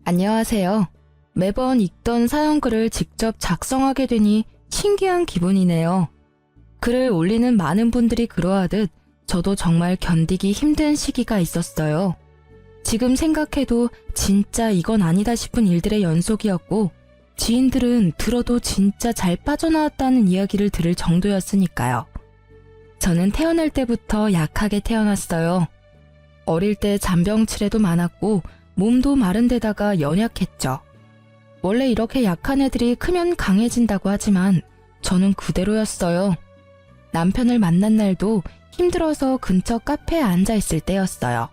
안녕하세요. 매번 읽던 사연글을 직접 작성하게 되니 신기한 기분이네요. 글을 올리는 많은 분들이 그러하듯 저도 정말 견디기 힘든 시기가 있었어요. 지금 생각해도 진짜 이건 아니다 싶은 일들의 연속이었고 지인들은 들어도 진짜 잘 빠져나왔다는 이야기를 들을 정도였으니까요. 저는 태어날 때부터 약하게 태어났어요. 어릴 때 잔병치레도 많았고 몸도 마른 데다가 연약했죠. 원래 이렇게 약한 애들이 크면 강해진다고 하지만 저는 그대로였어요. 남편을 만난 날도 힘들어서 근처 카페에 앉아있을 때였어요.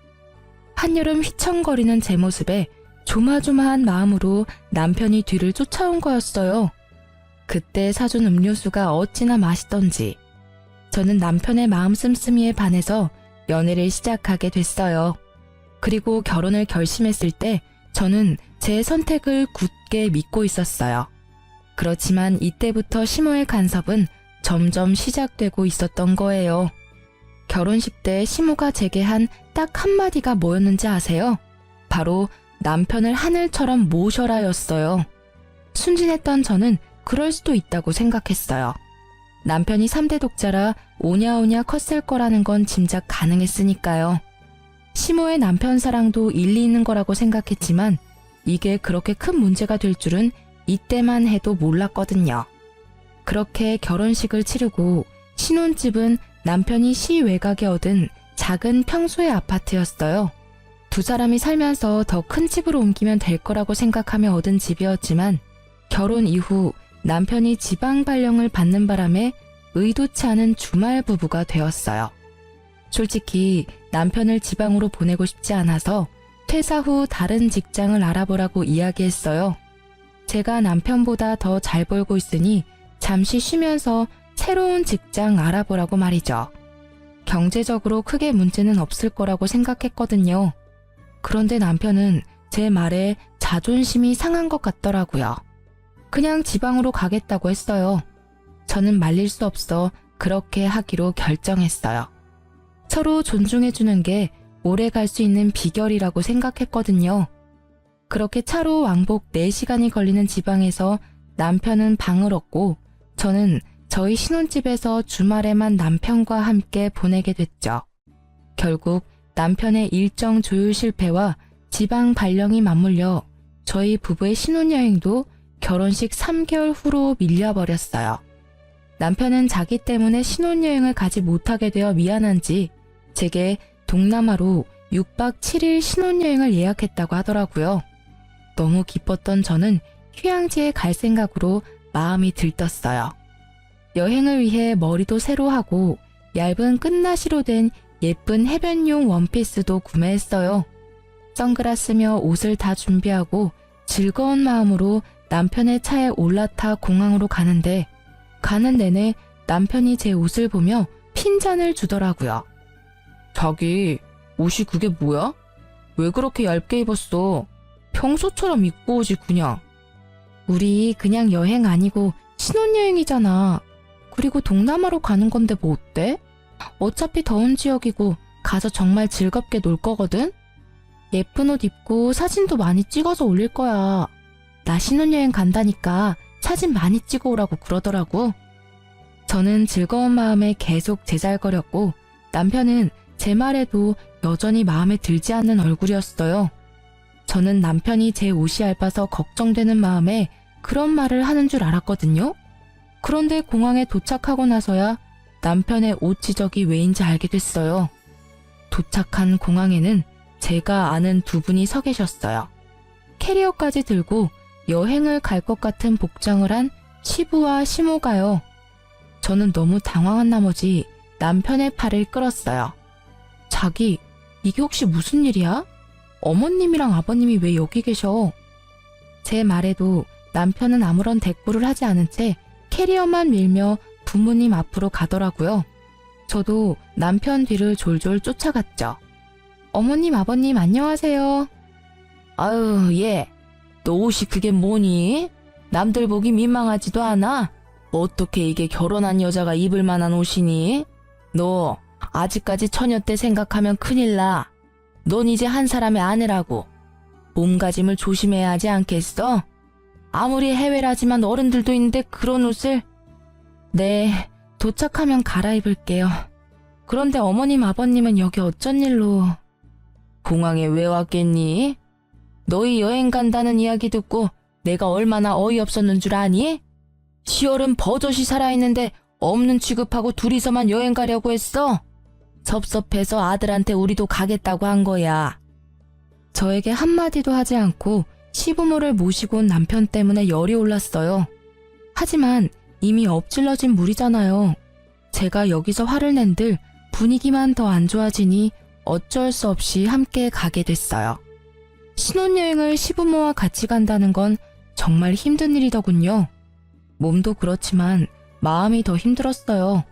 한여름 휘청거리는 제 모습에 조마조마한 마음으로 남편이 뒤를 쫓아온 거였어요. 그때 사준 음료수가 어찌나 맛있던지 저는 남편의 마음 씀씀이에 반해서 연애를 시작하게 됐어요. 그리고 결혼을 결심했을 때 저는 제 선택을 굳게 믿고 있었어요. 그렇지만 이때부터 시모의 간섭은 점점 시작되고 있었던 거예요. 결혼식 때 시모가 제게 한 딱 한마디가 뭐였는지 아세요? 바로 남편을 하늘처럼 모셔라였어요. 순진했던 저는 그럴 수도 있다고 생각했어요. 남편이 3대 독자라 오냐오냐 컸을 거라는 건 짐작 가능했으니까요. 시모의 남편 사랑도 일리 있는 거라고 생각했지만 이게 그렇게 큰 문제가 될 줄은 이때만 해도 몰랐거든요. 그렇게 결혼식을 치르고 신혼집은 남편이 시 외곽에 얻은 작은 평소의 아파트였어요. 두 사람이 살면서 더 큰 집으로 옮기면 될 거라고 생각하며 얻은 집이었지만 결혼 이후 남편이 지방 발령을 받는 바람에 의도치 않은 주말 부부가 되었어요. 솔직히 남편을 지방으로 보내고 싶지 않아서 퇴사 후 다른 직장을 알아보라고 이야기했어요. 제가 남편보다 더 잘 벌고 있으니 잠시 쉬면서 새로운 직장 알아보라고 말이죠. 경제적으로 크게 문제는 없을 거라고 생각했거든요. 그런데 남편은 제 말에 자존심이 상한 것 같더라고요. 그냥 지방으로 가겠다고 했어요. 저는 말릴 수 없어 그렇게 하기로 결정했어요. 서로 존중해주는 게 오래 갈 수 있는 비결이라고 생각했거든요. 그렇게 차로 왕복 4시간이 걸리는 지방에서 남편은 방을 얻고 저는 저희 신혼집에서 주말에만 남편과 함께 보내게 됐죠. 결국 남편의 일정 조율 실패와 지방 발령이 맞물려 저희 부부의 신혼여행도 결혼식 3개월 후로 밀려버렸어요. 남편은 자기 때문에 신혼여행을 가지 못하게 되어 미안한지 제게 동남아로 6박 7일 신혼여행을 예약했다고 하더라고요. 너무 기뻤던 저는 휴양지에 갈 생각으로 마음이 들떴어요. 여행을 위해 머리도 새로 하고 얇은 끝나시로 된 예쁜 해변용 원피스도 구매했어요. 선글라스며 옷을 다 준비하고 즐거운 마음으로 남편의 차에 올라타 공항으로 가는데 가는 내내 남편이 제 옷을 보며 핀잔을 주더라고요. 자기, 옷이 그게 뭐야? 왜 그렇게 얇게 입었어? 평소처럼 입고 오지 그냥. 우리 그냥 여행 아니고 신혼여행이잖아. 그리고 동남아로 가는 건데 뭐 어때? 어차피 더운 지역이고 가서 정말 즐겁게 놀 거거든? 예쁜 옷 입고 사진도 많이 찍어서 올릴 거야. 나 신혼여행 간다니까 사진 많이 찍어 오라고 그러더라고. 저는 즐거운 마음에 계속 제잘거렸고 남편은 제 말에도 여전히 마음에 들지 않는 얼굴이었어요. 저는 남편이 제 옷이 얇아서 걱정되는 마음에 그런 말을 하는 줄 알았거든요. 그런데 공항에 도착하고 나서야 남편의 옷 지적이 왜인지 알게 됐어요. 도착한 공항에는 제가 아는 두 분이 서 계셨어요. 캐리어까지 들고 여행을 갈 것 같은 복장을 한 시부와 시모가요. 저는 너무 당황한 나머지 남편의 팔을 끌었어요. 자기, 이게 혹시 무슨 일이야? 어머님이랑 아버님이 왜 여기 계셔? 제 말에도 남편은 아무런 대꾸를 하지 않은 채 캐리어만 밀며 부모님 앞으로 가더라고요. 저도 남편 뒤를 졸졸 쫓아갔죠. 어머님, 아버님 안녕하세요. 아유, 얘, 너 옷이 그게 뭐니? 남들 보기 민망하지도 않아? 어떻게 이게 결혼한 여자가 입을 만한 옷이니? 너 아직까지 처녀 때 생각하면 큰일 나. 넌 이제 한 사람의 아내라고. 몸가짐을 조심해야 하지 않겠어? 아무리 해외라지만 어른들도 있는데 그런 옷을... 네, 도착하면 갈아입을게요. 그런데 어머님 아버님은 여기 어쩐 일로... 공항에 왜 왔겠니? 너희 여행 간다는 이야기 듣고 내가 얼마나 어이없었는 줄 아니? 10월은 버젓이 살아있는데 없는 취급하고 둘이서만 여행 가려고 했어? 섭섭해서 아들한테 우리도 가겠다고 한 거야. 저에게 한마디도 하지 않고 시부모를 모시고 온 남편 때문에 열이 올랐어요. 하지만 이미 엎질러진 물이잖아요. 제가 여기서 화를 낸들 분위기만 더 안 좋아지니 어쩔 수 없이 함께 가게 됐어요. 신혼여행을 시부모와 같이 간다는 건 정말 힘든 일이더군요. 몸도 그렇지만 마음이 더 힘들었어요.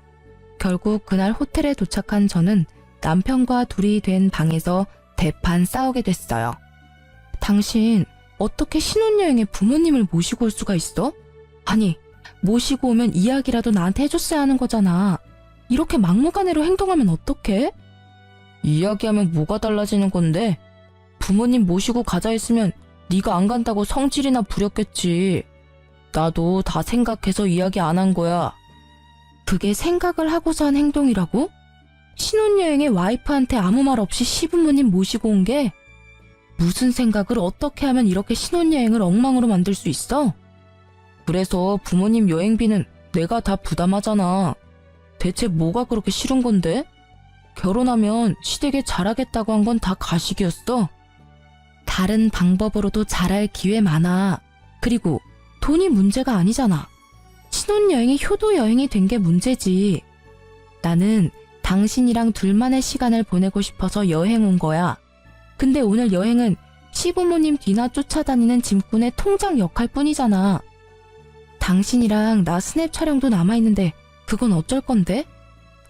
결국 그날 호텔에 도착한 저는 남편과 둘이 된 방에서 대판 싸우게 됐어요. 당신 어떻게 신혼여행에 부모님을 모시고 올 수가 있어? 아니, 모시고 오면 이야기라도 나한테 해줬어야 하는 거잖아. 이렇게 막무가내로 행동하면 어떡해? 이야기하면 뭐가 달라지는 건데? 부모님 모시고 가자 했으면 네가 안 간다고 성질이나 부렸겠지. 나도 다 생각해서 이야기 안 한 거야. 그게 생각을 하고서 한 행동이라고? 신혼여행에 와이프한테 아무 말 없이 시부모님 모시고 온 게? 무슨 생각을 어떻게 하면 이렇게 신혼여행을 엉망으로 만들 수 있어? 그래서 부모님 여행비는 내가 다 부담하잖아. 대체 뭐가 그렇게 싫은 건데? 결혼하면 시댁에 잘하겠다고 한 건 다 가식이었어. 다른 방법으로도 잘할 기회 많아. 그리고 돈이 문제가 아니잖아. 신혼여행이 효도여행이 된 게 문제지. 나는 당신이랑 둘만의 시간을 보내고 싶어서 여행 온 거야. 근데 오늘 여행은 시부모님 뒤나 쫓아다니는 짐꾼의 통장 역할 뿐이잖아. 당신이랑 나 스냅 촬영도 남아있는데 그건 어쩔 건데?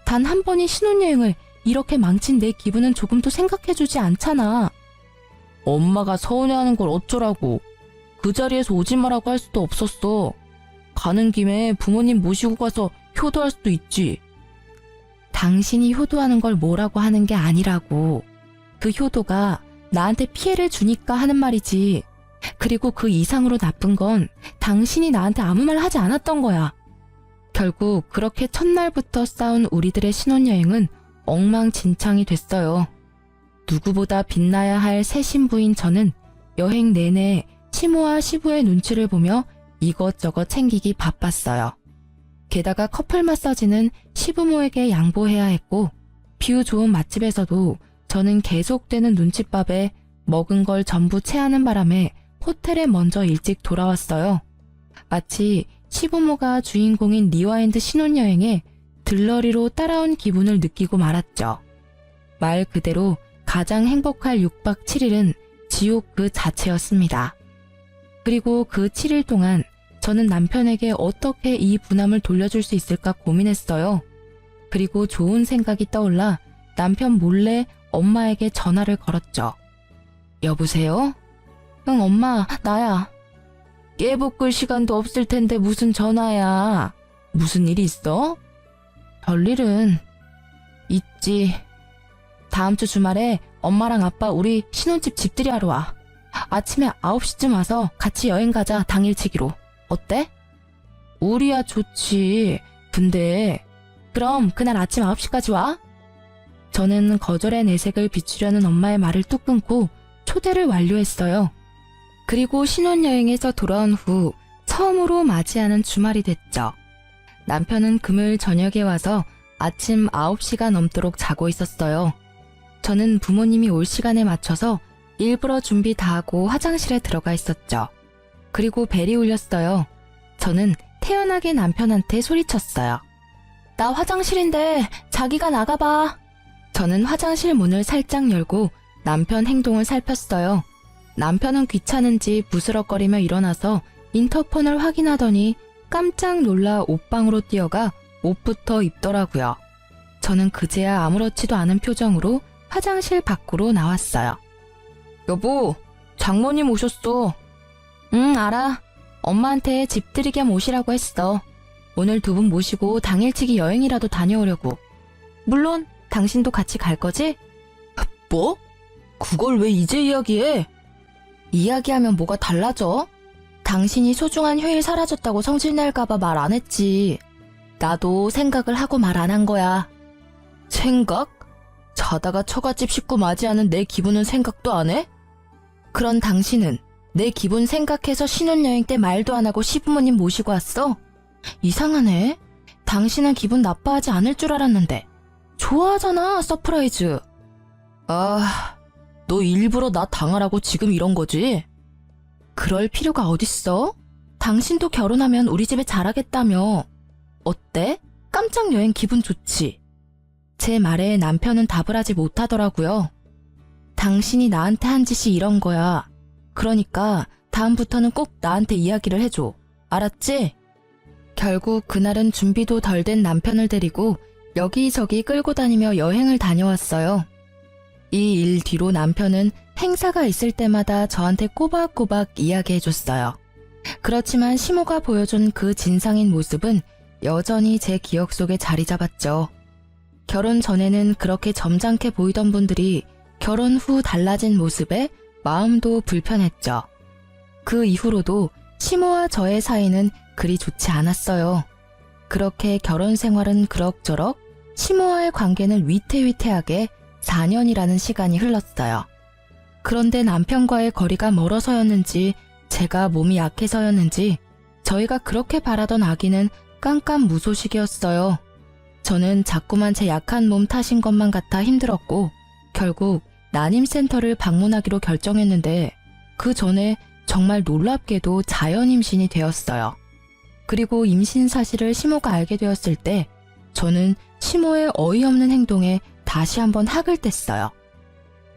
단 한 번의 신혼여행을 이렇게 망친 내 기분은 조금도 생각해주지 않잖아. 엄마가 서운해하는 걸 어쩌라고. 그 자리에서 오지 마라고 할 수도 없었어. 가는 김에 부모님 모시고 가서 효도할 수도 있지. 당신이 효도하는 걸 뭐라고 하는 게 아니라고. 그 효도가 나한테 피해를 주니까 하는 말이지. 그리고 그 이상으로 나쁜 건 당신이 나한테 아무 말 하지 않았던 거야. 결국 그렇게 첫날부터 싸운 우리들의 신혼여행은 엉망진창이 됐어요. 누구보다 빛나야 할 새 신부인 저는 여행 내내 시모와 시부의 눈치를 보며 이것저것 챙기기 바빴어요. 게다가 커플 마사지는 시부모에게 양보해야 했고 뷰 좋은 맛집에서도 저는 계속되는 눈칫밥에 먹은 걸 전부 체하는 바람에 호텔에 먼저 일찍 돌아왔어요. 마치 시부모가 주인공인 리와인드 신혼여행에 들러리로 따라온 기분을 느끼고 말았죠. 말 그대로 가장 행복할 6박 7일은 지옥 그 자체였습니다. 그리고 그 7일 동안 저는 남편에게 어떻게 이 부담을 돌려줄 수 있을까 고민했어요. 그리고 좋은 생각이 떠올라 남편 몰래 엄마에게 전화를 걸었죠. 여보세요? 응, 엄마, 나야. 깨볶을 시간도 없을 텐데 무슨 전화야. 무슨 일 있어? 별일은 있지. 다음 주 주말에 엄마랑 아빠 우리 신혼집 집들이 하러 와. 아침에 9시쯤 와서 같이 여행 가자, 당일치기로. 어때? 우리야 좋지. 근데 그럼 그날 아침 9시까지 와? 저는 거절의 내색을 비추려는 엄마의 말을 뚝 끊고 초대를 완료했어요. 그리고 신혼여행에서 돌아온 후 처음으로 맞이하는 주말이 됐죠. 남편은 금요일 저녁에 와서 아침 9시가 넘도록 자고 있었어요. 저는 부모님이 올 시간에 맞춰서 일부러 준비 다 하고 화장실에 들어가 있었죠. 그리고 벨이 울렸어요. 저는 태연하게 남편한테 소리쳤어요. 나 화장실인데 자기가 나가봐. 저는 화장실 문을 살짝 열고 남편 행동을 살폈어요. 남편은 귀찮은지 부스럭거리며 일어나서 인터폰을 확인하더니 깜짝 놀라 옷방으로 뛰어가 옷부터 입더라고요. 저는 그제야 아무렇지도 않은 표정으로 화장실 밖으로 나왔어요. 여보, 장모님 오셨어. 응, 알아. 엄마한테 집들이 겸 오시라고 했어. 오늘 두 분 모시고 당일치기 여행이라도 다녀오려고. 물론 당신도 같이 갈 거지? 뭐? 그걸 왜 이제 이야기해? 이야기하면 뭐가 달라져? 당신이 소중한 휴일 사라졌다고 성질낼까봐 말 안 했지. 나도 생각을 하고 말 안 한 거야. 생각? 자다가 처갓집 식구 맞이하는 내 기분은 생각도 안 해? 그런 당신은 내 기분 생각해서 신혼여행 때 말도 안 하고 시부모님 모시고 왔어? 이상하네. 당신은 기분 나빠하지 않을 줄 알았는데. 좋아하잖아, 서프라이즈. 아, 너 일부러 나 당하라고 지금 이런 거지? 그럴 필요가 어딨어? 당신도 결혼하면 우리 집에 잘하겠다며. 어때? 깜짝 여행 기분 좋지? 제 말에 남편은 답을 하지 못하더라고요. 당신이 나한테 한 짓이 이런 거야. 그러니까 다음부터는 꼭 나한테 이야기를 해줘. 알았지? 결국 그날은 준비도 덜 된 남편을 데리고 여기저기 끌고 다니며 여행을 다녀왔어요. 이 일 뒤로 남편은 행사가 있을 때마다 저한테 꼬박꼬박 이야기해줬어요. 그렇지만 시모가 보여준 그 진상인 모습은 여전히 제 기억 속에 자리 잡았죠. 결혼 전에는 그렇게 점잖게 보이던 분들이 결혼 후 달라진 모습에 마음도 불편했죠. 그 이후로도 시모와 저의 사이는 그리 좋지 않았어요. 그렇게 결혼 생활은 그럭저럭, 시모와의 관계는 위태위태하게 4년이라는 시간이 흘렀어요. 그런데 남편과의 거리가 멀어서였는지 제가 몸이 약해서였는지 저희가 그렇게 바라던 아기는 깜깜무소식이었어요. 저는 자꾸만 제 약한 몸 탓인 것만 같아 힘들었고 결국 난임센터를 방문하기로 결정했는데 그 전에 정말 놀랍게도 자연 임신이 되었어요. 그리고 임신 사실을 시모가 알게 되었을 때 저는 시모의 어이없는 행동에 다시 한번 학을 뗐어요.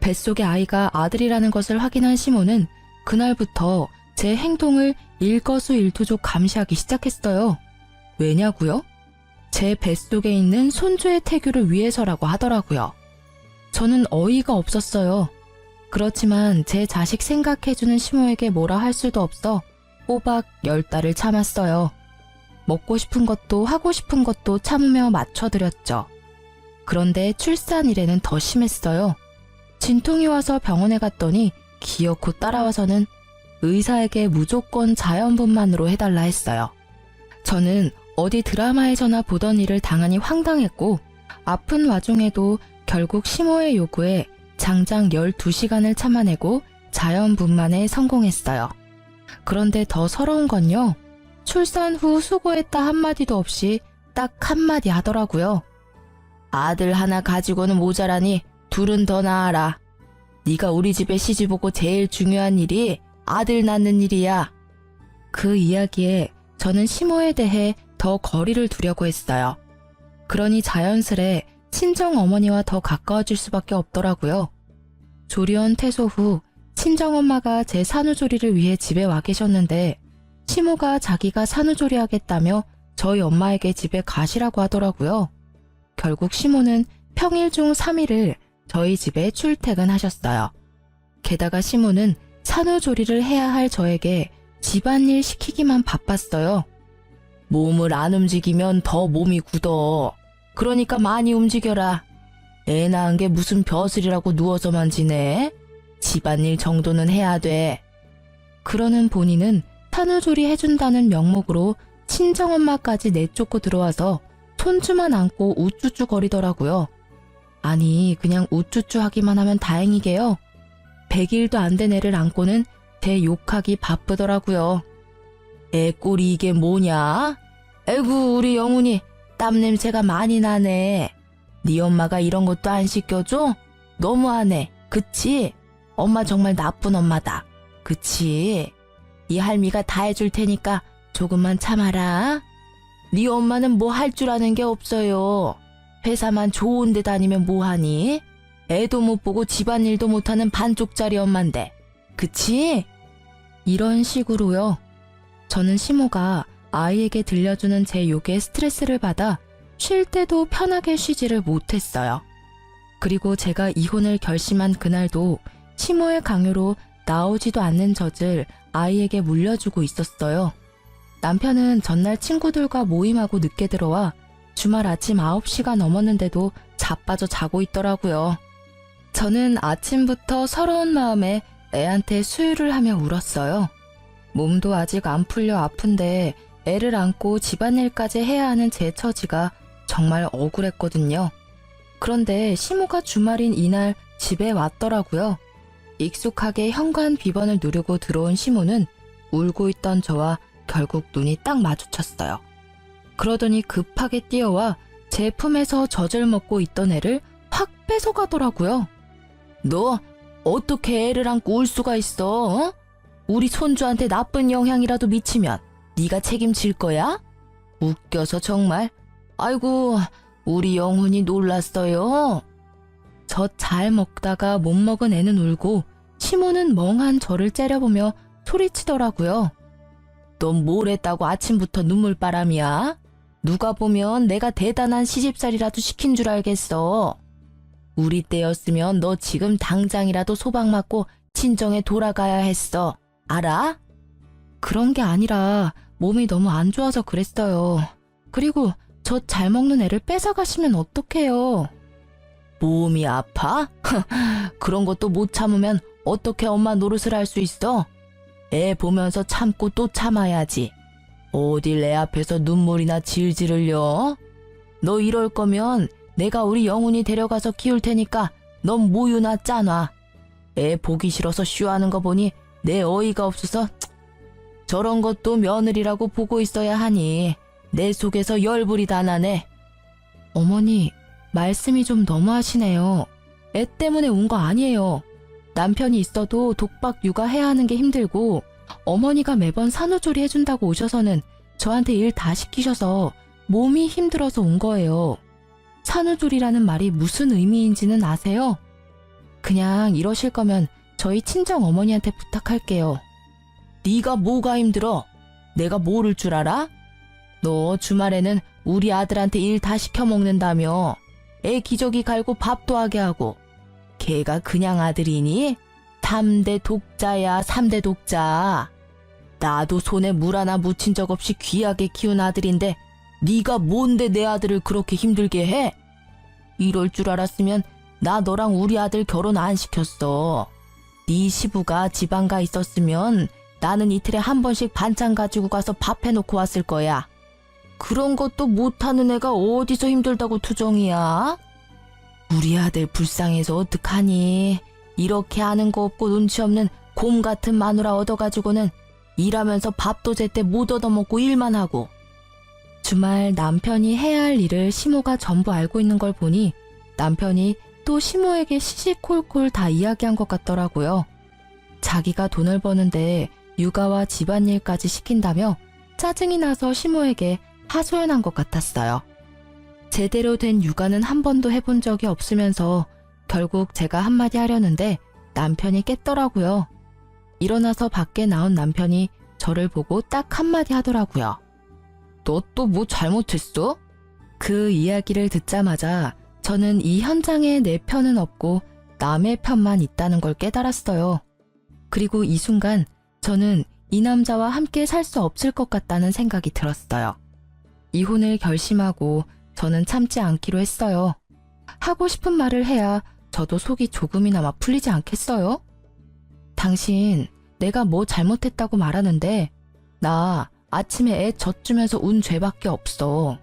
뱃속의 아이가 아들이라는 것을 확인한 시모는 그날부터 제 행동을 일거수일투족 감시하기 시작했어요. 왜냐고요? 제 뱃속에 있는 손주의 태교를 위해서라고 하더라고요. 저는 어이가 없었어요. 그렇지만 제 자식 생각해주는 시모에게 뭐라 할 수도 없어 꼬박 10달을 참았어요. 먹고 싶은 것도 하고 싶은 것도 참으며 맞춰드렸죠. 그런데 출산일에는 더 심했어요. 진통이 와서 병원에 갔더니 기어코 따라와서는 의사에게 무조건 자연분만으로 해달라 했어요. 저는 어디 드라마에서나 보던 일을 당하니 황당했고 아픈 와중에도 결국 시모의 요구에 장장 12시간을 참아내고 자연분만에 성공했어요. 그런데 더 서러운 건요. 출산 후 수고했다 한마디도 없이 딱 한마디 하더라고요. 아들 하나 가지고는 모자라니 둘은 더 낳아라. 네가 우리 집에 시집 오고 제일 중요한 일이 아들 낳는 일이야. 그 이야기에 저는 시모에 대해 더 거리를 두려고 했어요. 그러니 자연스레 친정어머니와 더 가까워질 수밖에 없더라고요. 조리원 퇴소 후 친정엄마가 제 산후조리를 위해 집에 와 계셨는데 시모가 자기가 산후조리 하겠다며 저희 엄마에게 집에 가시라고 하더라고요. 결국 시모는 평일 중 3일을 저희 집에 출퇴근하셨어요. 게다가 시모는 산후조리를 해야 할 저에게 집안일 시키기만 바빴어요. 몸을 안 움직이면 더 몸이 굳어. 그러니까 많이 움직여라. 애 낳은 게 무슨 벼슬이라고 누워서만 지내? 집안일 정도는 해야 돼. 그러는 본인은 산후조리 해준다는 명목으로 친정엄마까지 내쫓고 들어와서 손주만 안고 우쭈쭈 거리더라고요. 아니 그냥 우쭈쭈 하기만 하면 다행이게요. 100일도 안 된 애를 안고는 대 욕하기 바쁘더라고요. 애 꼴이 이게 뭐냐? 에구 우리 영훈이 땀냄새가 많이 나네. 네 엄마가 이런 것도 안 시켜줘? 너무하네. 그치? 엄마 정말 나쁜 엄마다. 그치? 이 할미가 다 해줄 테니까 조금만 참아라. 네 엄마는 뭐 할 줄 아는 게 없어요. 회사만 좋은 데 다니면 뭐하니? 애도 못 보고 집안일도 못하는 반쪽짜리 엄만데. 그치? 이런 식으로요. 저는 시모가 아이에게 들려주는 제 욕에 스트레스를 받아 쉴 때도 편하게 쉬지를 못했어요. 그리고 제가 이혼을 결심한 그날도 시모의 강요로 나오지도 않는 젖을 아이에게 물려주고 있었어요. 남편은 전날 친구들과 모임하고 늦게 들어와 주말 아침 9시가 넘었는데도 자빠져 자고 있더라고요. 저는 아침부터 서러운 마음에 애한테 수유를 하며 울었어요. 몸도 아직 안 풀려 아픈데 애를 안고 집안일까지 해야 하는 제 처지가 정말 억울했거든요. 그런데 시모가 주말인 이날 집에 왔더라고요. 익숙하게 현관 비번을 누르고 들어온 시모는 울고 있던 저와 결국 눈이 딱 마주쳤어요. 그러더니 급하게 뛰어와 제 품에서 젖을 먹고 있던 애를 확 뺏어가더라고요. 너 어떻게 애를 안고 울 수가 있어? 어? 우리 손주한테 나쁜 영향이라도 미치면 네가 책임질 거야? 웃겨서 정말. 아이고, 우리 영훈이 놀랐어요. 젖 잘 먹다가 못 먹은 애는 울고 시모는 멍한 저를 째려보며 소리치더라고요. 넌 뭘 했다고 아침부터 눈물바람이야? 누가 보면 내가 대단한 시집살이라도 시킨 줄 알겠어. 우리 때였으면 너 지금 당장이라도 소박 맞고 친정에 돌아가야 했어. 알아? 그런 게 아니라 몸이 너무 안 좋아서 그랬어요. 그리고 저 잘 먹는 애를 뺏어가시면 어떡해요? 몸이 아파? 그런 것도 못 참으면 어떻게 엄마 노릇을 할 수 있어? 애 보면서 참고 또 참아야지. 어딜 내 앞에서 눈물이나 질질 흘려? 너 이럴 거면 내가 우리 영훈이 데려가서 키울 테니까 넌 모유나 짜놔. 애 보기 싫어서 쉬하는 거 보니 내 어이가 없어서 저런 것도 며느리라고 보고 있어야 하니 내 속에서 열불이 다 나네. 어머니, 말씀이 좀 너무하시네요. 애 때문에 온 거 아니에요. 남편이 있어도 독박 육아해야 하는 게 힘들고 어머니가 매번 산후조리 해준다고 오셔서는 저한테 일 다 시키셔서 몸이 힘들어서 온 거예요. 산후조리라는 말이 무슨 의미인지는 아세요? 그냥 이러실 거면 저희 친정 어머니한테 부탁할게요. 네가 뭐가 힘들어? 내가 모를 줄 알아? 너 주말에는 우리 아들한테 일 다 시켜 먹는다며. 애 기저귀 갈고 밥도 하게 하고. 걔가 그냥 아들이니? 3대 독자야, 3대 독자. 나도 손에 물 하나 묻힌 적 없이 귀하게 키운 아들인데 네가 뭔데 내 아들을 그렇게 힘들게 해? 이럴 줄 알았으면 나 너랑 우리 아들 결혼 안 시켰어. 네 시부가 지방 가 있었으면 나는 이틀에 한 번씩 반찬 가지고 가서 밥 해놓고 왔을 거야. 그런 것도 못하는 애가 어디서 힘들다고 투정이야? 우리 아들 불쌍해서 어떡하니? 이렇게 아는 거 없고 눈치 없는 곰 같은 마누라 얻어가지고는 일하면서 밥도 제때 못 얻어먹고 일만 하고. 주말 남편이 해야 할 일을 시모가 전부 알고 있는 걸 보니 남편이 또 시모에게 시시콜콜 다 이야기한 것 같더라고요. 자기가 돈을 버는데 육아와 집안일까지 시킨다며 짜증이 나서 시모에게 하소연한 것 같았어요. 제대로 된 육아는 한 번도 해본 적이 없으면서 결국 제가 한마디 하려는데 남편이 깼더라고요. 일어나서 밖에 나온 남편이 저를 보고 딱 한마디 하더라고요. 너 또 뭐 잘못했어? 그 이야기를 듣자마자 저는 이 현장에 내 편은 없고 남의 편만 있다는 걸 깨달았어요. 그리고 이 순간 저는 이 남자와 함께 살 수 없을 것 같다는 생각이 들었어요. 이혼을 결심하고 저는 참지 않기로 했어요. 하고 싶은 말을 해야 저도 속이 조금이나마 풀리지 않겠어요? 당신, 내가 뭐 잘못했다고 말하는데 나 아침에 애 젖주면서 운 죄밖에 없어.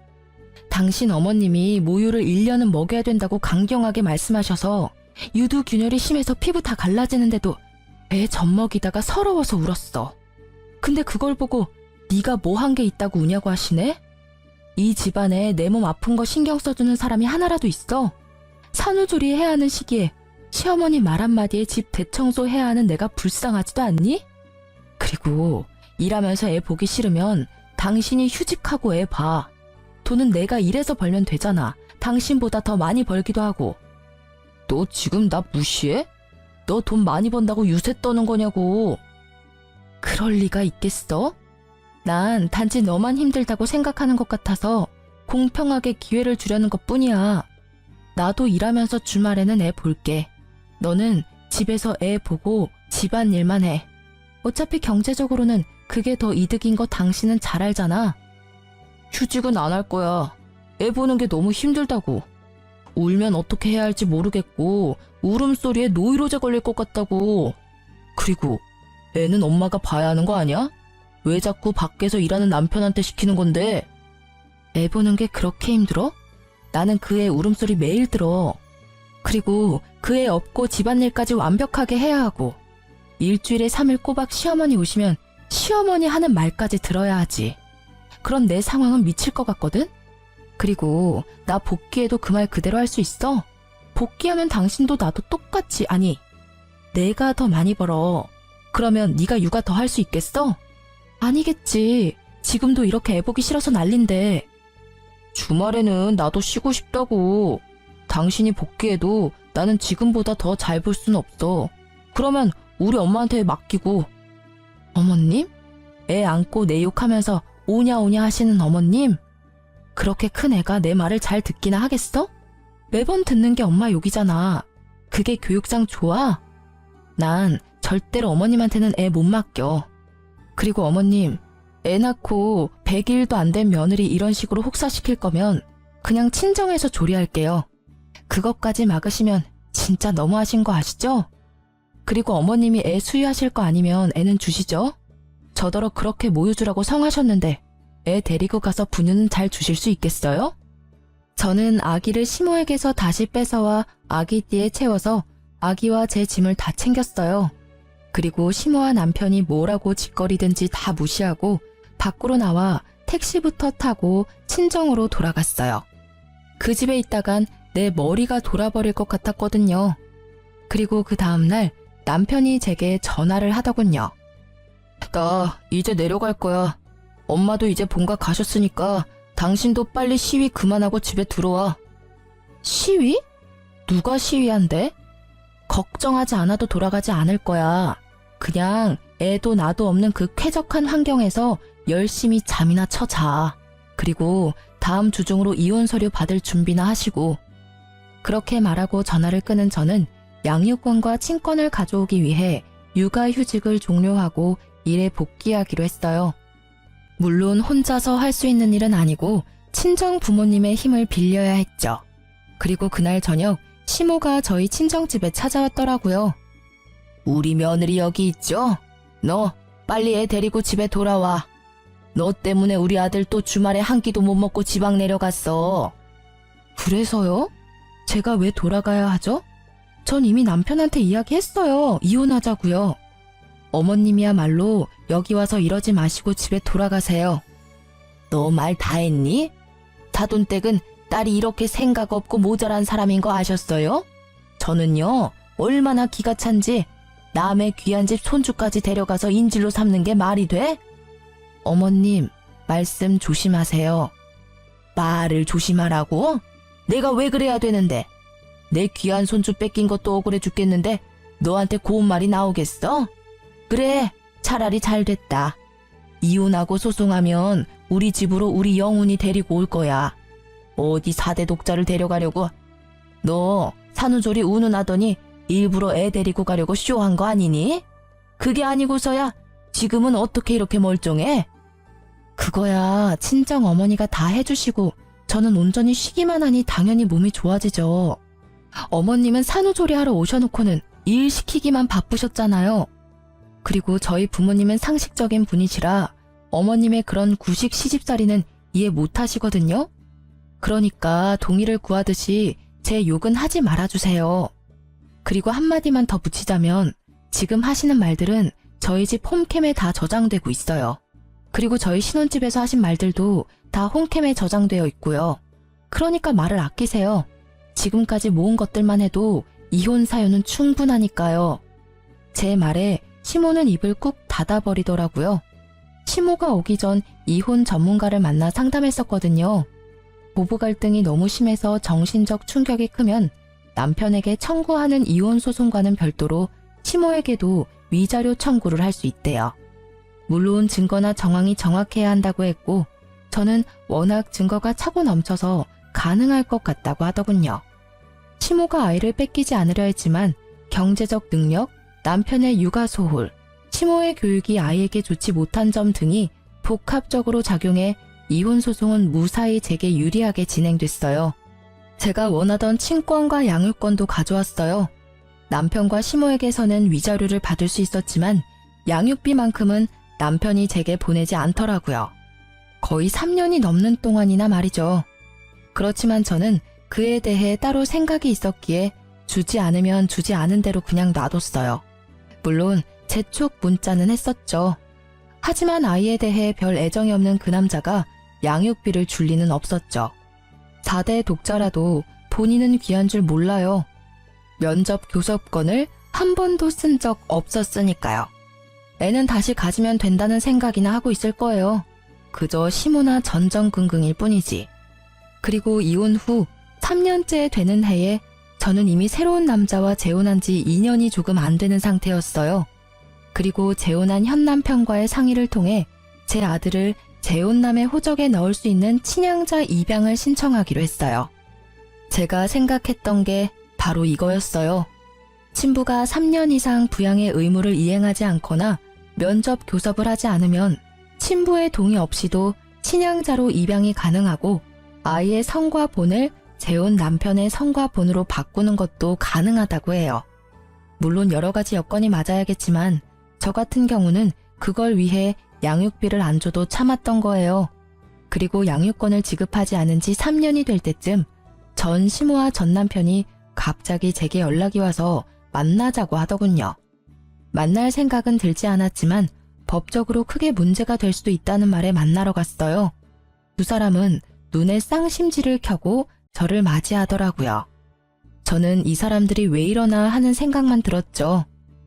당신 어머님이 모유를 1년은 먹여야 된다고 강경하게 말씀하셔서 유두균열이 심해서 피부 다 갈라지는데도 애 젖먹이다가 서러워서 울었어. 근데 그걸 보고 네가 뭐 한 게 있다고 우냐고 하시네? 이 집안에 내 몸 아픈 거 신경 써주는 사람이 하나라도 있어? 산후조리 해야 하는 시기에 시어머니 말 한마디에 집 대청소 해야 하는 내가 불쌍하지도 않니? 그리고 일하면서 애 보기 싫으면 당신이 휴직하고 애 봐. 돈은 내가 일해서 벌면 되잖아. 당신보다 더 많이 벌기도 하고. 너 지금 나 무시해? 너 돈 많이 번다고 유세 떠는 거냐고. 그럴 리가 있겠어? 난 단지 너만 힘들다고 생각하는 것 같아서 공평하게 기회를 주려는 것뿐이야. 나도 일하면서 주말에는 애 볼게. 너는 집에서 애 보고 집안일만 해. 어차피 경제적으로는 그게 더 이득인 거 당신은 잘 알잖아. 휴직은 안 할 거야. 애 보는 게 너무 힘들다고. 울면 어떻게 해야 할지 모르겠고 울음소리에 노이로제 걸릴 것 같다고. 그리고 애는 엄마가 봐야 하는 거 아니야? 왜 자꾸 밖에서 일하는 남편한테 시키는 건데? 애 보는 게 그렇게 힘들어? 나는 그 애 울음소리 매일 들어. 그리고 그 애 업고 집안일까지 완벽하게 해야 하고 일주일에 3일 꼬박 시어머니 오시면 시어머니 하는 말까지 들어야 하지. 그런 내 상황은 미칠 것 같거든? 그리고 나 복귀해도 그 말 그대로 할 수 있어? 복귀하면 당신도 나도 똑같이, 아니 내가 더 많이 벌어. 그러면 네가 육아 더 할 수 있겠어? 아니겠지. 지금도 이렇게 애 보기 싫어서 난린데. 주말에는 나도 쉬고 싶다고. 당신이 복귀해도 나는 지금보다 더 잘 볼 순 없어. 그러면 우리 엄마한테 맡기고. 어머님? 애 안고 내 욕하면서 오냐 오냐 하시는 어머님? 그렇게 큰 애가 내 말을 잘 듣기나 하겠어? 매번 듣는 게 엄마 욕이잖아. 그게 교육상 좋아? 난 절대로 어머님한테는 애 못 맡겨. 그리고 어머님, 애 낳고 100일도 안 된 며느리 이런 식으로 혹사시킬 거면 그냥 친정에서 조리할게요. 그것까지 막으시면 진짜 너무하신 거 아시죠? 그리고 어머님이 애 수유하실 거 아니면 애는 주시죠? 저더러 그렇게 모유주라고 성하셨는데 애 데리고 가서 분유는 잘 주실 수 있겠어요? 저는 아기를 시모에게서 다시 뺏어와 아기띠에 채워서 아기와 제 짐을 다 챙겼어요. 그리고 시모와 남편이 뭐라고 짓거리든지 다 무시하고 밖으로 나와 택시부터 타고 친정으로 돌아갔어요. 그 집에 있다간 내 머리가 돌아버릴 것 같았거든요. 그리고 그 다음날 남편이 제게 전화를 하더군요. 나 이제 내려갈 거야. 엄마도 이제 본가 가셨으니까 당신도 빨리 시위 그만하고 집에 들어와. 시위? 누가 시위한대? 걱정하지 않아도 돌아가지 않을 거야. 그냥 애도 나도 없는 그 쾌적한 환경에서 열심히 잠이나 쳐 자. 그리고 다음 주 중으로 이혼 서류 받을 준비나 하시고. 그렇게 말하고 전화를 끊은 저는 양육권과 친권을 가져오기 위해 육아휴직을 종료하고 일에 복귀하기로 했어요. 물론 혼자서 할 수 있는 일은 아니고 친정 부모님의 힘을 빌려야 했죠. 그리고 그날 저녁 시모가 저희 친정집에 찾아왔더라고요. 우리 며느리 여기 있죠? 너 빨리 애 데리고 집에 돌아와. 너 때문에 우리 아들 또 주말에 한 끼도 못 먹고 지방 내려갔어. 그래서요? 제가 왜 돌아가야 하죠? 전 이미 남편한테 이야기했어요. 이혼하자고요. 어머님이야말로 여기 와서 이러지 마시고 집에 돌아가세요. 너 말 다 했니? 사돈댁은 딸이 이렇게 생각 없고 모자란 사람인 거 아셨어요? 저는요, 얼마나 기가 찬지 남의 귀한 집 손주까지 데려가서 인질로 삼는 게 말이 돼? 어머님, 말씀 조심하세요. 말을 조심하라고? 내가 왜 그래야 되는데? 내 귀한 손주 뺏긴 것도 억울해 죽겠는데 너한테 고운 말이 나오겠어? 그래, 차라리 잘 됐다. 이혼하고 소송하면 우리 집으로 우리 영훈이 데리고 올 거야. 어디 4대 독자를 데려가려고? 너 산후조리 운운하더니 일부러 애 데리고 가려고 쇼한 거 아니니? 그게 아니고서야 지금은 어떻게 이렇게 멀쩡해? 그거야 친정 어머니가 다 해주시고 저는 온전히 쉬기만 하니 당연히 몸이 좋아지죠. 어머님은 산후조리 하러 오셔놓고는 일 시키기만 바쁘셨잖아요. 그리고 저희 부모님은 상식적인 분이시라 어머님의 그런 구식 시집살이는 이해 못하시거든요. 그러니까 동의를 구하듯이 제 욕은 하지 말아주세요. 그리고 한마디만 더 붙이자면 지금 하시는 말들은 저희 집 홈캠에 다 저장되고 있어요. 그리고 저희 신혼집에서 하신 말들도 다 홈캠에 저장되어 있고요. 그러니까 말을 아끼세요. 지금까지 모은 것들만 해도 이혼 사유는 충분하니까요. 제 말에 시모는 입을 꾹 닫아버리더라고요. 시모가 오기 전 이혼 전문가를 만나 상담했었거든요. 부부 갈등이 너무 심해서 정신적 충격이 크면 남편에게 청구하는 이혼 소송과는 별도로 시모에게도 위자료 청구를 할 수 있대요. 물론 증거나 정황이 정확해야 한다고 했고 저는 워낙 증거가 차고 넘쳐서 가능할 것 같다고 하더군요. 시모가 아이를 뺏기지 않으려 했지만 경제적 능력, 남편의 육아 소홀, 시모의 교육이 아이에게 좋지 못한 점 등이 복합적으로 작용해 이혼 소송은 무사히 제게 유리하게 진행됐어요. 제가 원하던 친권과 양육권도 가져왔어요. 남편과 시모에게서는 위자료를 받을 수 있었지만 양육비만큼은 남편이 제게 보내지 않더라고요. 거의 3년이 넘는 동안이나 말이죠. 그렇지만 저는 그에 대해 따로 생각이 있었기에 주지 않으면 주지 않은 대로 그냥 놔뒀어요. 물론 재촉 문자는 했었죠. 하지만 아이에 대해 별 애정이 없는 그 남자가 양육비를 줄 리는 없었죠. 4대 독자라도 본인은 귀한 줄 몰라요. 면접 교섭권을 한 번도 쓴 적 없었으니까요. 애는 다시 가지면 된다는 생각이나 하고 있을 거예요. 그저 시모나 전전긍긍일 뿐이지. 그리고 이혼 후 3년째 되는 해에 저는 이미 새로운 남자와 재혼한 지 2년이 조금 안 되는 상태였어요. 그리고 재혼한 현 남편과의 상의를 통해 제 아들을 재혼남의 호적에 넣을 수 있는 친양자 입양을 신청하기로 했어요. 제가 생각했던 게 바로 이거였어요. 친부가 3년 이상 부양의 의무를 이행하지 않거나 면접 교섭을 하지 않으면 친부의 동의 없이도 친양자로 입양이 가능하고 아이의 성과 본을 재혼 남편의 성과 본으로 바꾸는 것도 가능하다고 해요. 물론 여러 가지 여건이 맞아야겠지만 저 같은 경우는 그걸 위해 양육비를 안 줘도 참았던 거예요. 그리고 양육권을 지급하지 않은 지 3년이 될 때쯤 전 시모와 전 남편이 갑자기 제게 연락이 와서 만나자고 하더군요. 만날 생각은 들지 않았지만 법적으로 크게 문제가 될 수도 있다는 말에 만나러 갔어요. 두 사람은 눈에 쌍심지를 켜고 저를 맞이하더라고요. 저는 이 사람들이 왜 이러나 하는 생각만 들었죠.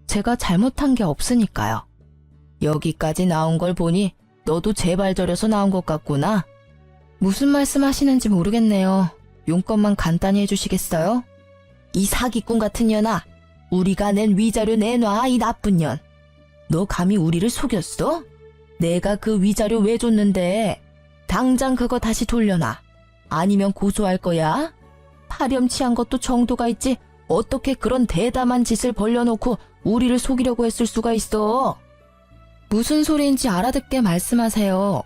제가 잘못한 게 없으니까요. 여기까지 나온 걸 보니 너도 제발 저려서 나온 것 같구나. 무슨 말씀 하시는지 모르겠네요. 용건만 간단히 해주시겠어요? 이 사기꾼 같은 년아, 우리가 낸 위자료 내놔, 이 나쁜 년. 너 감히 우리를 속였어? 내가 그 위자료 왜 줬는데? 당장 그거 다시 돌려놔. 아니면 고소할 거야. 파렴치한 것도 정도가 있지 어떻게 그런 대담한 짓을 벌려놓고 우리를 속이려고 했을 수가 있어. 무슨 소리인지 알아듣게 말씀하세요.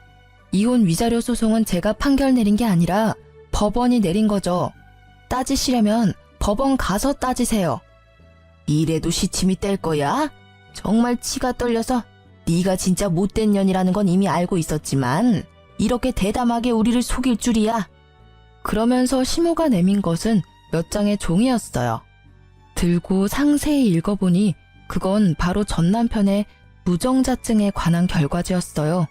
이혼 위자료 소송은 제가 판결 내린 게 아니라 법원이 내린 거죠. 따지시려면 법원 가서 따지세요. 이래도 시침이 뗄 거야? 정말 치가 떨려서 네가 진짜 못된 년이라는 건 이미 알고 있었지만 이렇게 대담하게 우리를 속일 줄이야. 그러면서 시모가 내민 것은 몇 장의 종이였어요. 들고 상세히 읽어보니 그건 바로 전 남편의 무정자증에 관한 결과지였어요.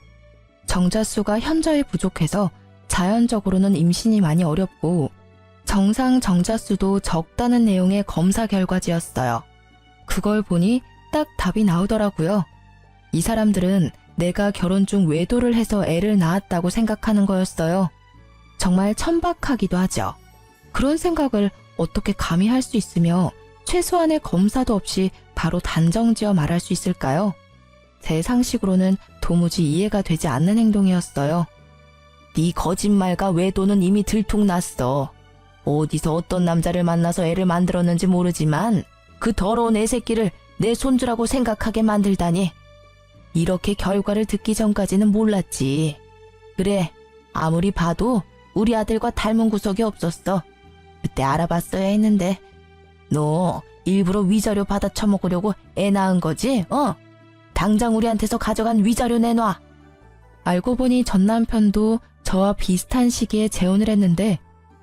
정자수가 현저히 부족해서 자연적으로는 임신이 많이 어렵고 정상 정자수도 적다는 내용의 검사 결과지였어요. 그걸 보니 딱 답이 나오더라고요. 이 사람들은 내가 결혼 중 외도를 해서 애를 낳았다고 생각하는 거였어요. 정말 천박하기도 하죠. 그런 생각을 어떻게 감히 할 수 있으며 최소한의 검사도 없이 바로 단정지어 말할 수 있을까요? 제 상식으로는 도무지 이해가 되지 않는 행동이었어요. 네 거짓말과 외도는 이미 들통났어. 어디서 어떤 남자를 만나서 애를 만들었는지 모르지만 그 더러운 애새끼를 내 손주라고 생각하게 만들다니. 이렇게 결과를 듣기 전까지는 몰랐지. 그래, 아무리 봐도 우리 아들과 닮은 구석이 없었어. 그때 알아봤어야 했는데. 너 일부러 위자료 받아 처먹으려고 애 낳은 거지? 당장 우리한테서 가져간 위자료 내놔. 알고 보니 전 남편도 저와 비슷한 시기에 재혼을 했는데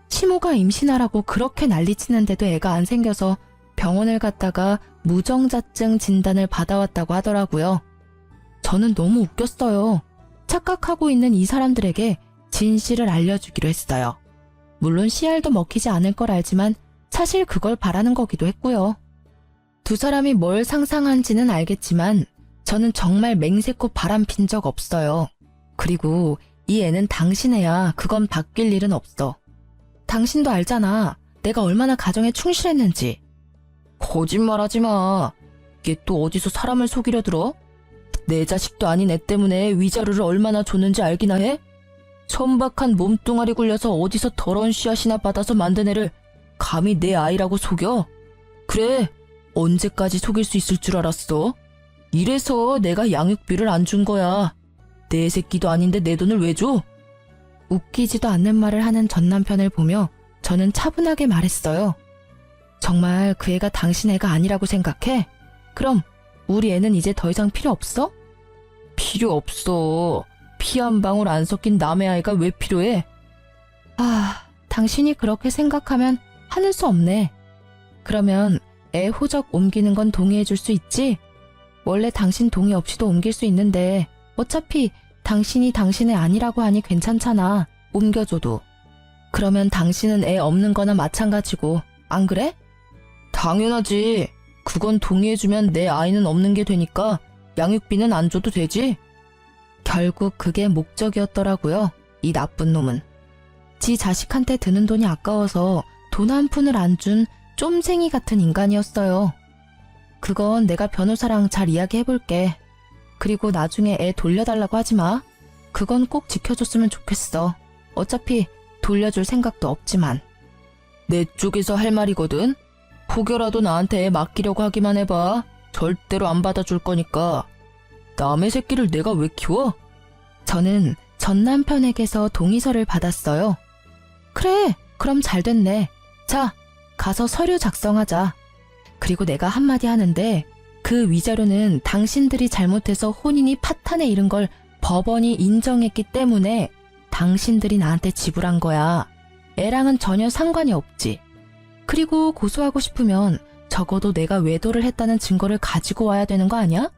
시모가 임신하라고 그렇게 난리치는데도 애가 안 생겨서 병원을 갔다가 무정자증 진단을 받아왔다고 하더라고요. 저는 너무 웃겼어요. 착각하고 있는 이 사람들에게 진실을 알려주기로 했어요. 물론 씨알도 먹히지 않을 걸 알지만 사실 그걸 바라는 거기도 했고요. 두 사람이 뭘 상상한지는 알겠지만 저는 정말 맹세코 바람핀 적 없어요. 그리고 이 애는 당신 애야. 그건 바뀔 일은 없어. 당신도 알잖아. 내가 얼마나 가정에 충실했는지. 거짓말하지 마. 이게 또 어디서 사람을 속이려 들어? 내 자식도 아닌 애 때문에 위자료를 얼마나 줬는지 알기나 해? 천박한 몸뚱아리 굴려서 어디서 더러운 씨앗이나 받아서 만든 애를 감히 내 아이라고 속여? 그래, 언제까지 속일 수 있을 줄 알았어? 이래서 내가 양육비를 안 준 거야. 내 새끼도 아닌데 내 돈을 왜 줘? 웃기지도 않는 말을 하는 전 남편을 보며 저는 차분하게 말했어요. 정말 그 애가 당신 애가 아니라고 생각해? 그럼 우리 애는 이제 더 이상 필요 없어? 필요 없어. 피 한 방울 안 섞인 남의 아이가 왜 필요해? 당신이 그렇게 생각하면 하는 수 없네. 그러면 애 호적 옮기는 건 동의해 줄 수 있지? 원래 당신 동의 없이도 옮길 수 있는데 어차피 당신이 당신의 아니라고 하니 괜찮잖아. 옮겨줘도. 그러면 당신은 애 없는 거나 마찬가지고, 안 그래? 당연하지. 그건 동의해주면 내 아이는 없는 게 되니까 양육비는 안 줘도 되지? 결국 그게 목적이었더라고요. 이 나쁜 놈은. 지 자식한테 드는 돈이 아까워서 돈 한 푼을 안 준 쫌생이 같은 인간이었어요. 그건 내가 변호사랑 잘 이야기해볼게. 그리고 나중에 애 돌려달라고 하지 마. 그건 꼭 지켜줬으면 좋겠어. 어차피 돌려줄 생각도 없지만. 내 쪽에서 할 말이거든. 혹여라도 나한테 애 맡기려고 하기만 해봐. 절대로 안 받아줄 거니까. 남의 새끼를 내가 왜 키워? 저는 전 남편에게서 동의서를 받았어요. 그래, 그럼 잘 됐네. 자, 가서 서류 작성하자. 그리고 내가 한마디 하는데 그 위자료는 당신들이 잘못해서 혼인이 파탄에 이른 걸 법원이 인정했기 때문에 당신들이 나한테 지불한 거야. 애랑은 전혀 상관이 없지. 그리고 고소하고 싶으면 적어도 내가 외도를 했다는 증거를 가지고 와야 되는 거 아니야?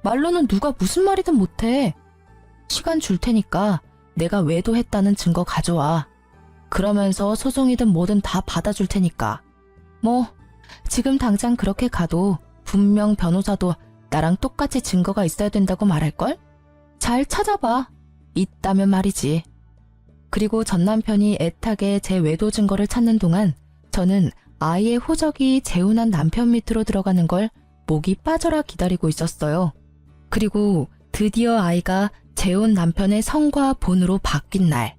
말로는 누가 무슨 말이든 못해. 시간 줄 테니까 내가 외도했다는 증거 가져와. 그러면서 소송이든 뭐든 다 받아줄 테니까. 뭐 지금 당장 그렇게 가도 분명 변호사도 나랑 똑같이 증거가 있어야 된다고 말할걸? 잘 찾아봐. 있다면 말이지. 그리고 전 남편이 애타게 제 외도 증거를 찾는 동안 저는 아이의 호적이 재혼한 남편 밑으로 들어가는 걸 목이 빠져라 기다리고 있었어요. 그리고 드디어 아이가 재혼 남편의 성과 본으로 바뀐 날,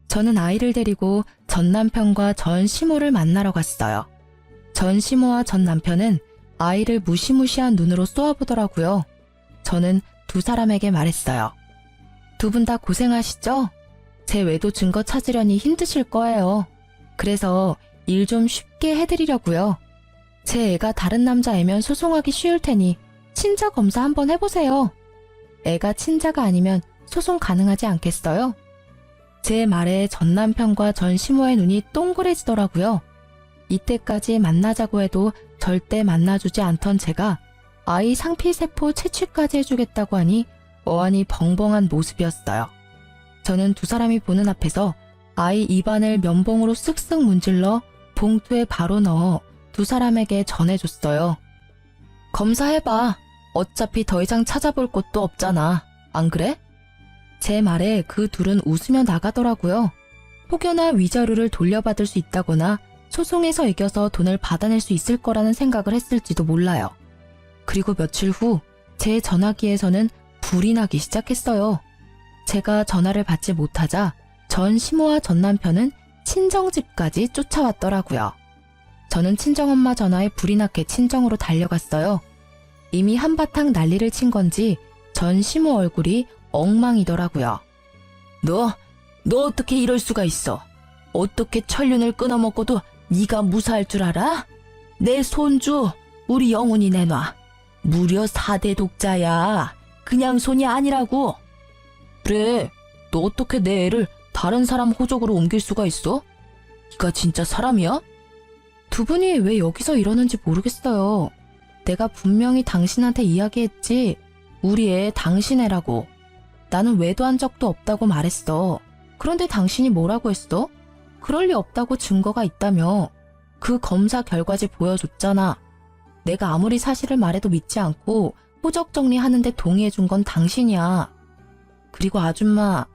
저는 아이를 데리고 전 남편과 전 시모를 만나러 갔어요. 전 시모와 전 남편은 아이를 무시무시한 눈으로 쏘아보더라고요. 저는 두 사람에게 말했어요. 두 분 다 고생하시죠? 제 외도 증거 찾으려니 힘드실 거예요. 그래서 일 좀 쉽게 해드리려고요. 제 애가 다른 남자애면 소송하기 쉬울 테니 친자 검사 한번 해보세요. 애가 친자가 아니면 소송 가능하지 않겠어요? 제 말에 전 남편과 전 시모의 눈이 동그래지더라고요. 이때까지 만나자고 해도 절대 만나주지 않던 제가 아이 상피세포 채취까지 해주겠다고 하니 어안이 벙벙한 모습이었어요. 저는 두 사람이 보는 앞에서 아이 입안을 면봉으로 쓱쓱 문질러 봉투에 바로 넣어 두 사람에게 전해줬어요. 검사해봐. 어차피 더 이상 찾아볼 곳도 없잖아. 안 그래? 제 말에 그 둘은 웃으며 나가더라고요. 혹여나 위자료를 돌려받을 수 있다거나 소송에서 이겨서 돈을 받아낼 수 있을 거라는 생각을 했을지도 몰라요. 그리고 며칠 후 제 전화기에서는 불이 나기 시작했어요. 제가 전화를 받지 못하자 전 시모와 전 남편은 친정집까지 쫓아왔더라고요. 저는 친정엄마 전화에 불이 났게 친정으로 달려갔어요. 이미 한바탕 난리를 친 건지 전 시모 얼굴이 엉망이더라고요. 너 어떻게 이럴 수가 있어? 어떻게 천륜을 끊어먹고도 네가 무사할 줄 알아? 내 손주 우리 영훈이 내놔. 무려 4대 독자야. 그냥 손이 아니라고. 그래, 너 어떻게 내 애를 다른 사람 호적으로 옮길 수가 있어? 네가 진짜 사람이야? 두 분이 왜 여기서 이러는지 모르겠어요. 내가 분명히 당신한테 이야기했지. 우리 애 당신 애라고. 나는 외도한 적도 없다고 말했어. 그런데 당신이 뭐라고 했어? 그럴 리 없다고 증거가 있다며. 그 검사 결과지 보여줬잖아. 내가 아무리 사실을 말해도 믿지 않고 호적 정리하는데 동의해준 건 당신이야. 그리고 아줌마,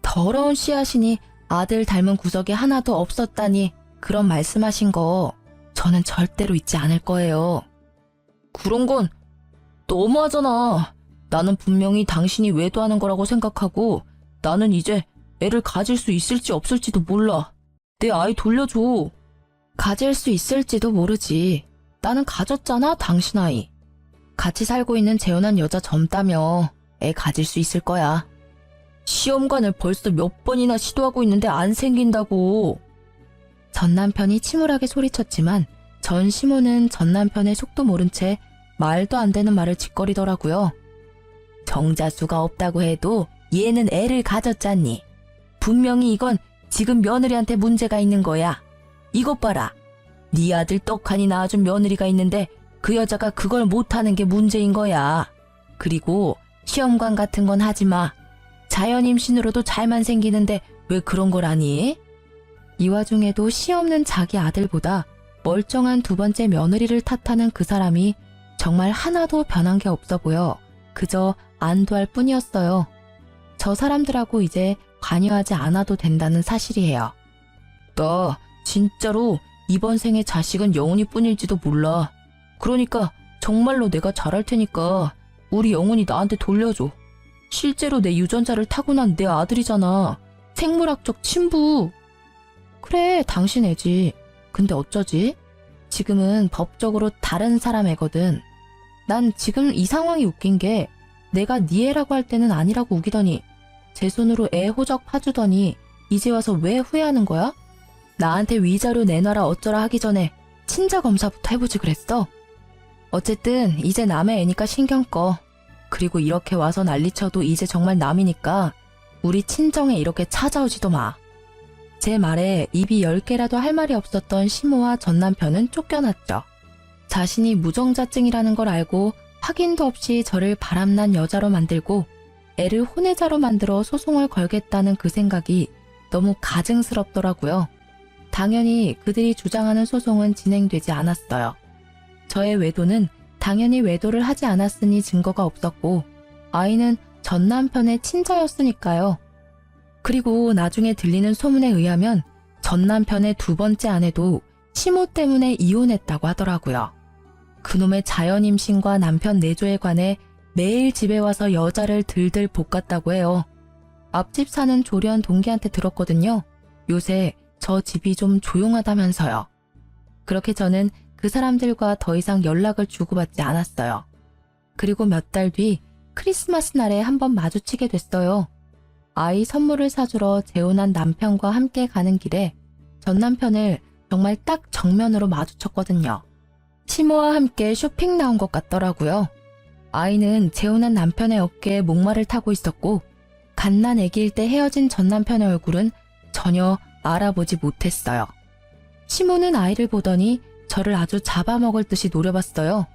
더러운 씨앗이니 아들 닮은 구석이 하나도 없었다니 그런 말씀하신 거 저는 절대로 잊지 않을 거예요. 그런 건 너무하잖아. 나는 분명히 당신이 외도하는 거라고 생각하고 나는 이제 애를 가질 수 있을지 없을지도 몰라. 내 아이 돌려줘. 가질 수 있을지도 모르지. 나는 가졌잖아, 당신 아이. 같이 살고 있는 재혼한 여자 젊다며. 애 가질 수 있을 거야. 시험관을 벌써 몇 번이나 시도하고 있는데 안 생긴다고. 전 남편이 침울하게 소리쳤지만 전 시모는 전 남편의 속도 모른 채 말도 안 되는 말을 짓거리더라고요. 정자수가 없다고 해도 얘는 애를 가졌잖니. 분명히 이건 지금 며느리한테 문제가 있는 거야. 이것 봐라. 네 아들 떡하니 낳아준 며느리가 있는데 그 여자가 그걸 못하는 게 문제인 거야. 그리고 시험관 같은 건 하지 마. 자연 임신으로도 잘만 생기는데 왜 그런 걸 하니? 이 와중에도 시 없는 자기 아들보다 멀쩡한 두 번째 며느리를 탓하는 그 사람이 정말 하나도 변한 게 없어 보여 그저 안도할 뿐이었어요. 저 사람들하고 이제 관여하지 않아도 된다는 사실이에요. 나 진짜로 이번 생에 자식은 영훈이 뿐일지도 몰라. 그러니까 정말로 내가 잘할 테니까 우리 영훈이 나한테 돌려줘. 실제로 내 유전자를 타고난 내 아들이잖아. 생물학적 친부. 그래, 당신 애지. 근데 어쩌지? 지금은 법적으로 다른 사람 애거든. 난 지금 이 상황이 웃긴 게 내가 네 애라고 할 때는 아니라고 우기더니 제 손으로 애 호적 파주더니 이제 와서 왜 후회하는 거야? 나한테 위자료 내놔라 어쩌라 하기 전에 친자 검사부터 해보지 그랬어? 어쨌든 이제 남의 애니까 신경 꺼. 그리고 이렇게 와서 난리쳐도 이제 정말 남이니까 우리 친정에 이렇게 찾아오지도 마. 제 말에 입이 10개라도 할 말이 없었던 시모와 전 남편은 쫓겨났죠. 자신이 무정자증이라는 걸 알고 확인도 없이 저를 바람난 여자로 만들고 애를 혼외자로 만들어 소송을 걸겠다는 그 생각이 너무 가증스럽더라고요. 당연히 그들이 주장하는 소송은 진행되지 않았어요. 저의 외도는 당연히 외도를 하지 않았으니 증거가 없었고 아이는 전 남편의 친자였으니까요. 그리고 나중에 들리는 소문에 의하면 전 남편의 두 번째 아내도 시모 때문에 이혼했다고 하더라고요. 그놈의 자연임신과 남편 내조에 관해 매일 집에 와서 여자를 들들 볶았다고 해요. 앞집 사는 조련 동기한테 들었거든요. 요새 저 집이 좀 조용하다면서요. 그렇게 저는 그 사람들과 더 이상 연락을 주고받지 않았어요. 그리고 몇 달 뒤 크리스마스 날에 한번 마주치게 됐어요. 아이 선물을 사주러 재혼한 남편과 함께 가는 길에 전 남편을 정말 딱 정면으로 마주쳤거든요. 시모와 함께 쇼핑 나온 것 같더라고요. 아이는 재혼한 남편의 어깨에 목마를 타고 있었고 갓난 아기일 때 헤어진 전 남편의 얼굴은 전혀 알아보지 못했어요. 시모는 아이를 보더니 저를 아주 잡아먹을 듯이 노려봤어요.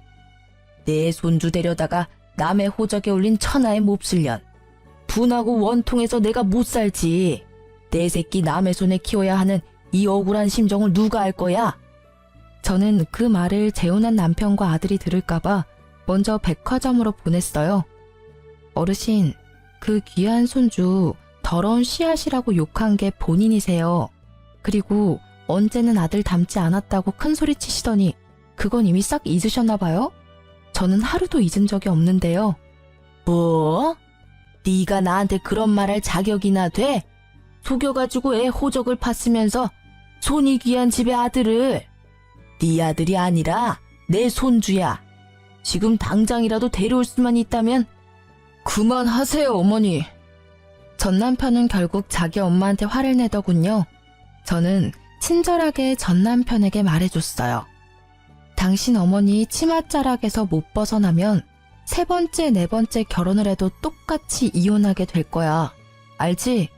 내 손주 데려다가 남의 호적에 올린 천하의 몹쓸년. 분하고 원통해서 내가 못 살지. 내 새끼 남의 손에 키워야 하는 이 억울한 심정을 누가 알 거야? 저는 그 말을 재혼한 남편과 아들이 들을까봐 먼저 백화점으로 보냈어요. 어르신, 그 귀한 손주 더러운 씨앗이라고 욕한 게 본인이세요. 그리고 언제는 아들 닮지 않았다고 큰소리 치시더니 그건 이미 싹 잊으셨나 봐요? 저는 하루도 잊은 적이 없는데요. 뭐? 네가 나한테 그런 말 할 자격이나 돼? 속여가지고 애 호적을 팠으면서 손이 귀한 집의 아들을. 네 아들이 아니라 내 손주야. 지금 당장이라도 데려올 수만 있다면. 그만하세요, 어머니. 전 남편은 결국 자기 엄마한테 화를 내더군요. 저는 친절하게 전 남편에게 말해줬어요. 당신 어머니 치맛자락에서 못 벗어나면 세 번째, 네 번째 결혼을 해도 똑같이 이혼하게 될 거야. 알지?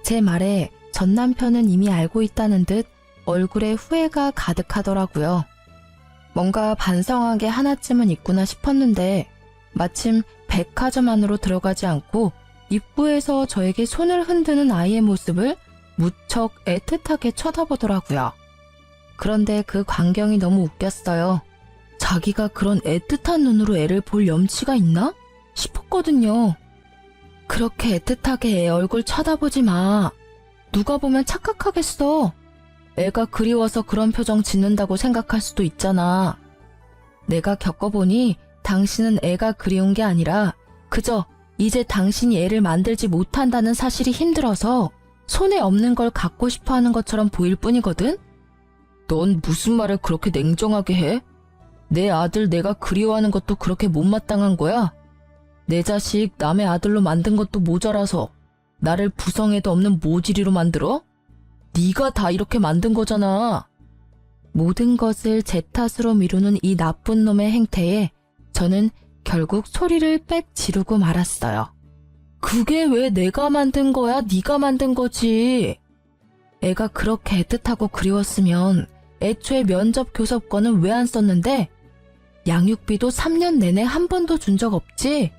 제 말에 전 남편은 이미 알고 있다는 듯 얼굴에 후회가 가득하더라고요. 뭔가 반성한 게 하나쯤은 있구나 싶었는데 마침 백화점 안으로 들어가지 않고 입구에서 저에게 손을 흔드는 아이의 모습을 무척 애틋하게 쳐다보더라고요. 그런데 그 광경이 너무 웃겼어요. 자기가 그런 애틋한 눈으로 애를 볼 염치가 있나? 싶었거든요. 그렇게 애틋하게 애 얼굴 쳐다보지 마. 누가 보면 착각하겠어. 애가 그리워서 그런 표정 짓는다고 생각할 수도 있잖아. 내가 겪어보니 당신은 애가 그리운 게 아니라 그저 이제 당신이 애를 만들지 못한다는 사실이 힘들어서 손에 없는 걸 갖고 싶어 하는 것처럼 보일 뿐이거든? 넌 무슨 말을 그렇게 냉정하게 해? 내 아들 내가 그리워하는 것도 그렇게 못마땅한 거야? 내 자식 남의 아들로 만든 것도 모자라서 나를 부성에도 없는 모지리로 만들어? 네가 다 이렇게 만든 거잖아. 모든 것을 제 탓으로 미루는 이 나쁜 놈의 행태에 저는 결국 소리를 빽 지르고 말았어요. 그게 왜 내가 만든 거야? 네가 만든 거지. 애가 그렇게 애틋하고 그리웠으면 애초에 면접 교섭권은 왜 안 썼는데? 양육비도 3년 내내 한 번도 준 적 없지?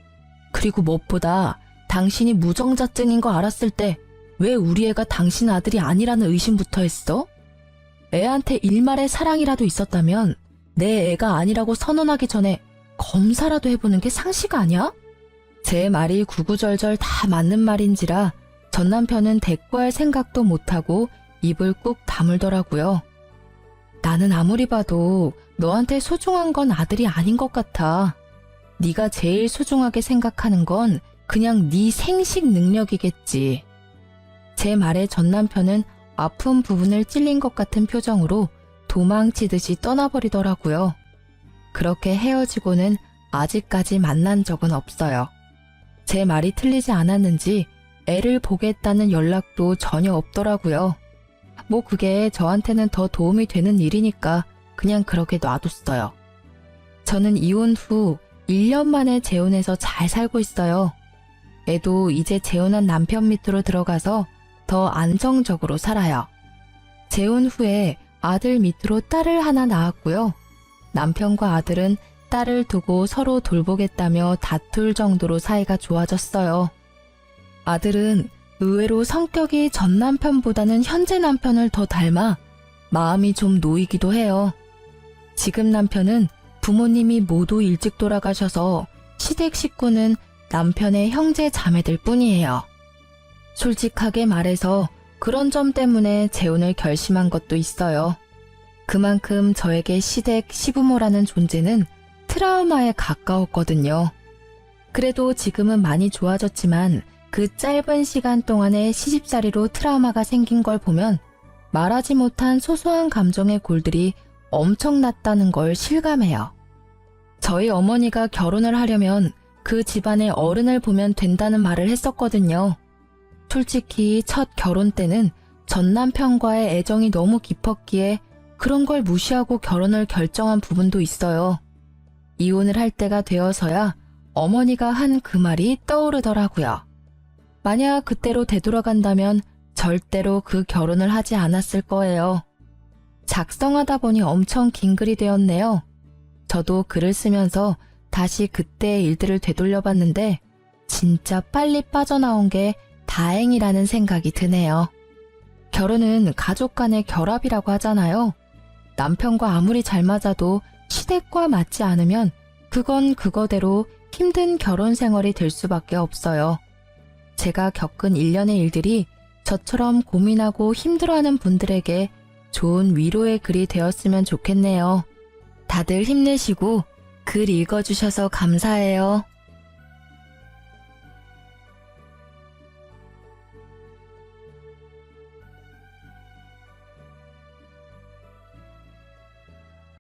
그리고 무엇보다 당신이 무정자증인 거 알았을 때 왜 우리 애가 당신 아들이 아니라는 의심부터 했어? 애한테 일말의 사랑이라도 있었다면 내 애가 아니라고 선언하기 전에 검사라도 해보는 게 상식 아니야? 제 말이 구구절절 다 맞는 말인지라 전 남편은 대꾸할 생각도 못하고 입을 꾹 다물더라고요. 나는 아무리 봐도 너한테 소중한 건 아들이 아닌 것 같아. 네가 제일 소중하게 생각하는 건 그냥 네 생식 능력이겠지. 제 말에 전 남편은 아픈 부분을 찔린 것 같은 표정으로 도망치듯이 떠나버리더라고요. 그렇게 헤어지고는 아직까지 만난 적은 없어요. 제 말이 틀리지 않았는지 애를 보겠다는 연락도 전혀 없더라고요. 뭐 그게 저한테는 더 도움이 되는 일이니까 그냥 그렇게 놔뒀어요. 저는 이혼 후 1년 만에 재혼해서 잘 살고 있어요. 애도 이제 재혼한 남편 밑으로 들어가서 더 안정적으로 살아요. 재혼 후에 아들 밑으로 딸을 하나 낳았고요. 남편과 아들은 딸을 두고 서로 돌보겠다며 다툴 정도로 사이가 좋아졌어요. 아들은 의외로 성격이 전 남편보다는 현재 남편을 더 닮아 마음이 좀 놓이기도 해요. 지금 남편은 부모님이 모두 일찍 돌아가셔서 시댁 식구는 남편의 형제 자매들 뿐이에요. 솔직하게 말해서 그런 점 때문에 재혼을 결심한 것도 있어요. 그만큼 저에게 시댁 시부모라는 존재는 트라우마에 가까웠거든요. 그래도 지금은 많이 좋아졌지만 그 짧은 시간 동안에 시집살이로 트라우마가 생긴 걸 보면 말하지 못한 소소한 감정의 골들이 엄청났다는 걸 실감해요. 저희 어머니가 결혼을 하려면 그 집안의 어른을 보면 된다는 말을 했었거든요. 솔직히 첫 결혼 때는 전 남편과의 애정이 너무 깊었기에 그런 걸 무시하고 결혼을 결정한 부분도 있어요. 이혼을 할 때가 되어서야 어머니가 한 그 말이 떠오르더라고요. 만약 그때로 되돌아간다면 절대로 그 결혼을 하지 않았을 거예요. 작성하다 보니 엄청 긴 글이 되었네요. 저도 글을 쓰면서 다시 그때의 일들을 되돌려봤는데 진짜 빨리 빠져나온 게 다행이라는 생각이 드네요. 결혼은 가족 간의 결합이라고 하잖아요. 남편과 아무리 잘 맞아도 시댁과 맞지 않으면 그건 그거대로 힘든 결혼 생활이 될 수밖에 없어요. 제가 겪은 일련의 일들이 저처럼 고민하고 힘들어하는 분들에게 좋은 위로의 글이 되었으면 좋겠네요. 다들 힘내시고 글 읽어주셔서 감사해요.